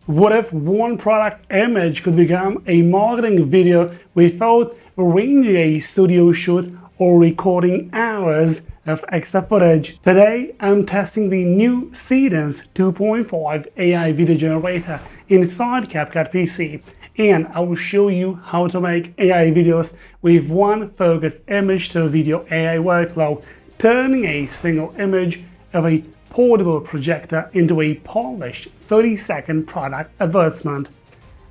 What if one product image could become a marketing video without arranging a studio shoot or recording hours of extra footage? Today, I'm testing the new Seedance 2.5 AI video generator inside CapCut PC, and I will show you how to make AI videos with one focused image to video AI workflow, turning a single image of a portable projector into a polished 30-second product advertisement.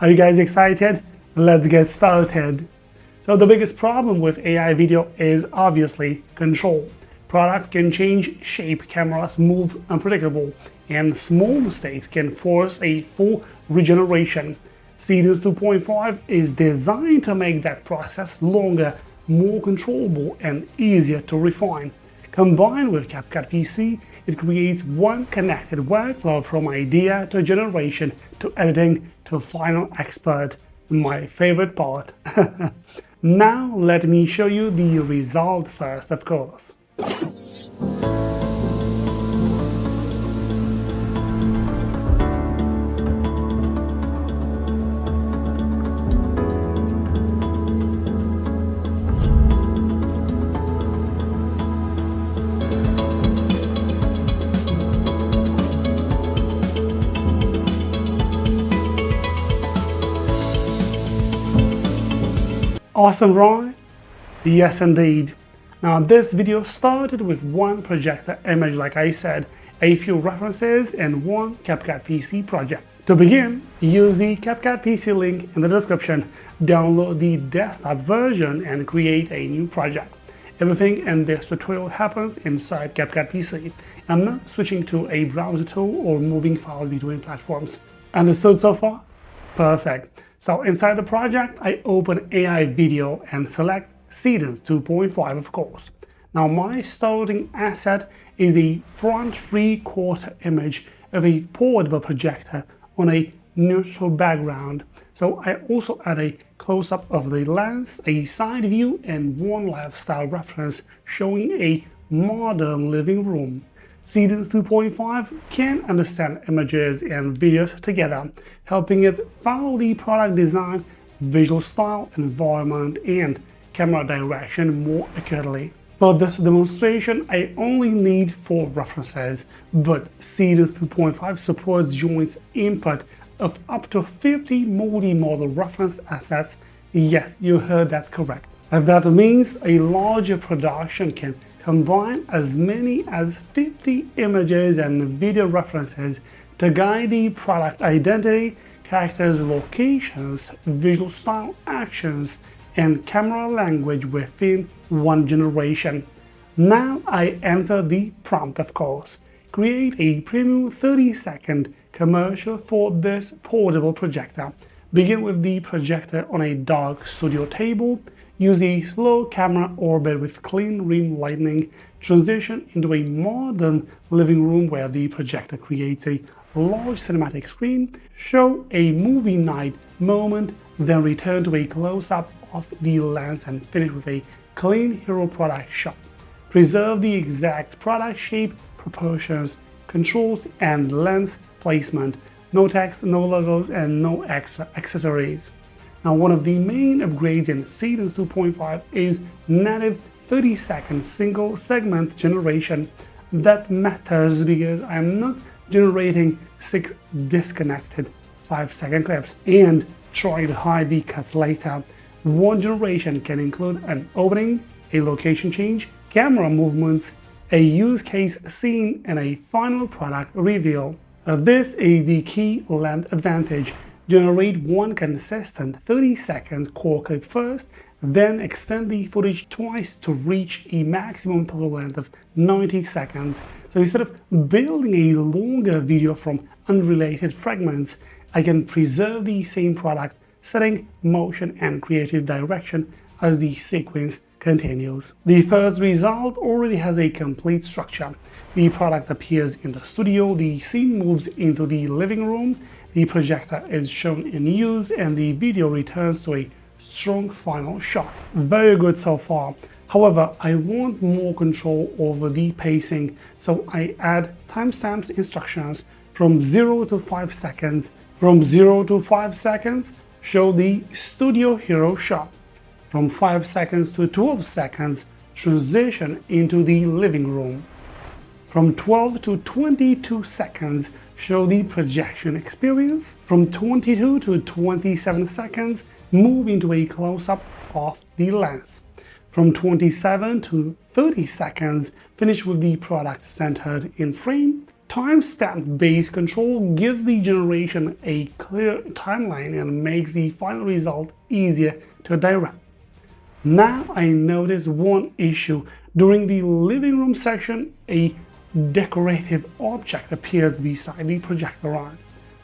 Are you guys excited? Let's get started. So the biggest problem with AI video is obviously control. Products can change shape, cameras move unpredictable, and small mistakes can force a full regeneration. Seedance 2.5 is designed to make that process longer, more controllable, and easier to refine. Combined with CapCut PC, it creates one connected workflow from idea to generation to editing to final export. My favorite part. Now let me show you the result first, of course. Awesome, right? Yes, indeed. Now, this video started with one projector image, like I said, a few references, and one CapCut PC project. To begin, use the CapCut PC link in the description, download the desktop version, and create a new project. Everything in this tutorial happens inside CapCut PC. I'm not switching to a browser tool or moving files between platforms. Understood so far? Perfect. So inside the project, I open AI video and select Seedance 2.5, of course. Now my starting asset is a front 3/4 image of a portable projector on a neutral background. So I also add a close-up of the lens, a side view, and one lifestyle reference showing a modern living room. Seedance 2.5 can understand images and videos together, helping it follow the product design, visual style, environment, and camera direction more accurately. For this demonstration, I only need 4 references, but Seedance 2.5 supports joint input of up to 50 multi-modal reference assets. Yes, you heard that correct. And that means a larger production can combine as many as 50 images and video references to guide the product identity, characters, locations, visual style, actions, and camera language within one generation. Now I enter the prompt, of course. Create a premium 30-second commercial for this portable projector. Begin with the projector on a dark studio table. Use a slow camera orbit with clean rim lighting. Transition into a modern living room where the projector creates a large cinematic screen. Show a movie night moment, then return to a close-up of the lens and finish with a clean hero product shot. Preserve the exact product shape, proportions, controls, and lens placement. No text, no logos, and no extra accessories. Now, one of the main upgrades in Seedance 2.5 is native 30-second single segment generation. That matters because I'm not generating 6 disconnected 5-second clips and trying to hide the cuts later. One generation can include an opening, a location change, camera movements, a use case scene, and a final product reveal. This is the key length advantage. Generate one consistent 30 seconds core clip first, then extend the footage twice to reach a maximum total length of 90 seconds. So instead of building a longer video from unrelated fragments, I can preserve the same product, setting, motion, and creative direction as the sequence continues. The first result already has a complete structure. The product appears in the studio, the scene moves into the living room, the projector is shown in use, and the video returns to a strong final shot. Very good so far. However, I want more control over the pacing, so I add timestamps instructions from 0 to 5 seconds From 0 to 5 seconds, show the studio hero shot. From 5 seconds to 12 seconds, transition into the living room. From 12 to 22 seconds, show the projection experience. From 22 to 27 seconds, move into a close-up of the lens. From 27 to 30 seconds, finish with the product centered in frame. Timestamp-based control gives the generation a clear timeline and makes the final result easier to direct. Now I notice one issue. During the living room section, a decorative object appears beside the projector arm.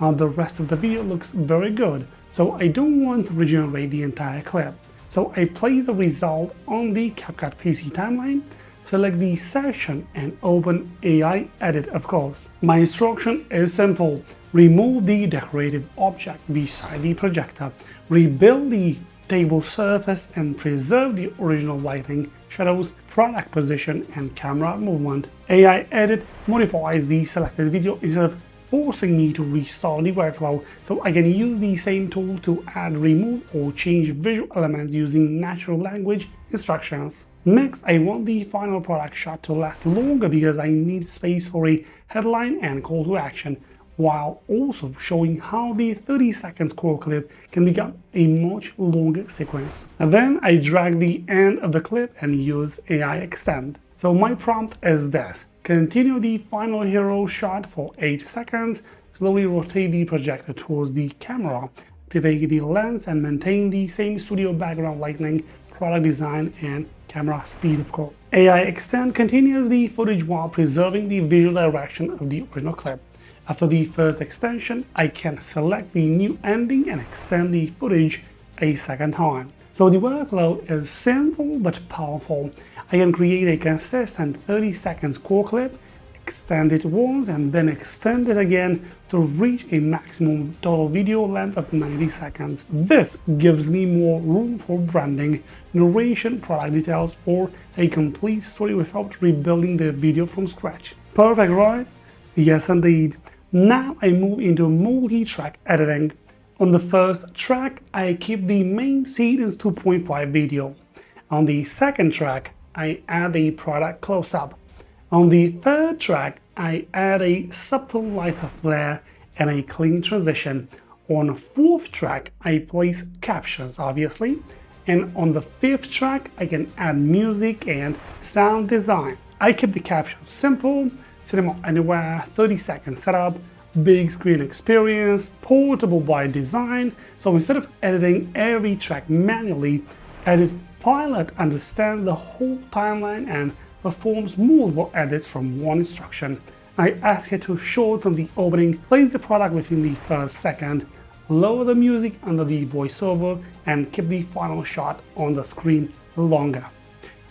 Now the rest of the video looks very good, so I don't want to regenerate the entire clip. So I place the result on the CapCut PC timeline, select the section and open AI Edit, of course. My instruction is simple. Remove the decorative object beside the projector, rebuild the table surface and preserve the original lighting, shadows, product position and camera movement. AI Edit modifies the selected video instead of forcing me to restart the workflow, so I can use the same tool to add, remove or change visual elements using natural language instructions. Next, I want the final product shot to last longer because I need space for a headline and call to action, while also showing how the 30-second scroll clip can become a much longer sequence. And then I drag the end of the clip and use AI Extend. So my prompt is this: continue the final hero shot for 8 seconds, slowly rotate the projector towards the camera, activate the lens and maintain the same studio background lighting, product design and camera speed, of course. AI Extend continues the footage while preserving the visual direction of the original clip. After the first extension, I can select the new ending and extend the footage a second time. So the workflow is simple but powerful. I can create a consistent 30-second scroll clip, extend it once and then extend it again to reach a maximum total video length of 90 seconds. This gives me more room for branding, narration, product details, or a complete story without rebuilding the video from scratch. Perfect, right? Yes, indeed. Now I move into multi-track editing. On the first track, I keep the main Seedance 2.5 video. On the second track, I add a product close-up. On the third track, I add a subtle lighter flare and a clean transition. On the fourth track, I place captions, obviously. And on the fifth track, I can add music and sound design. I keep the captions simple, cinema anywhere, 30-second setup, big screen experience, portable by design. So instead of editing every track manually, Edit Pilot understands the whole timeline and performs multiple edits from one instruction. I ask it to shorten the opening, place the product within the first second, lower the music under the voiceover, and keep the final shot on the screen longer.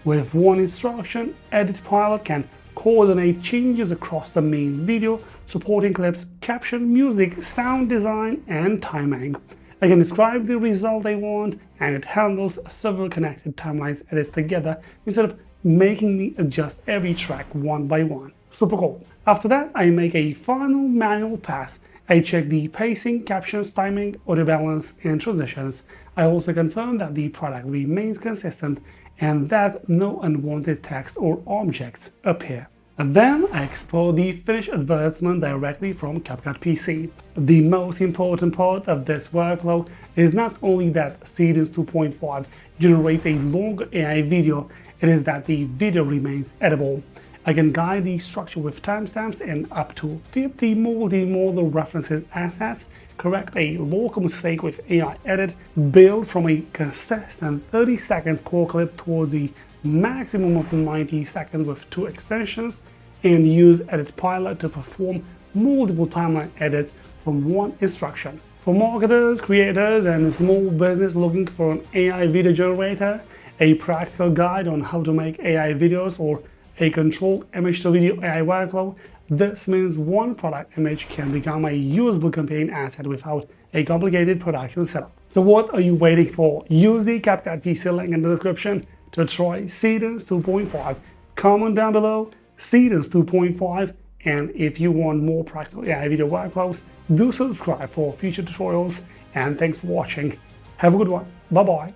With one instruction, Edit Pilot can coordinate changes across the main video, supporting clips, caption, music, sound design, and timing. I can describe the result I want, and it handles several connected timelines edits together instead of making me adjust every track one by one. Super cool. After that, I make a final manual pass. I check the pacing, captions, timing, audio balance, and transitions. I also confirm that the product remains consistent and that no unwanted text or objects appear. And then I export the finished advertisement directly from CapCut PC. The most important part of this workflow is not only that Seedance 2.5 generates a longer AI video, it is that the video remains editable. I can guide the structure with timestamps and up to 50 multi-modal references assets, correct a local mistake with AI Edit, build from a consistent 30-second scroll clip towards the maximum of 90 seconds with 2 extensions, and use Edit Pilot to perform multiple timeline edits from one instruction. For marketers, creators, and small business looking for an AI video generator, a practical guide on how to make AI videos, or a controlled image-to-video AI workflow, this means one product image can become a usable campaign asset without a complicated production setup. So what are you waiting for? Use the CapCut PC link in the description to try Seedance 2.5. Comment down below, Seedance 2.5 And if you want more practical AI video workflows, do subscribe for future tutorials, and thanks for watching. Have a good one. Bye bye.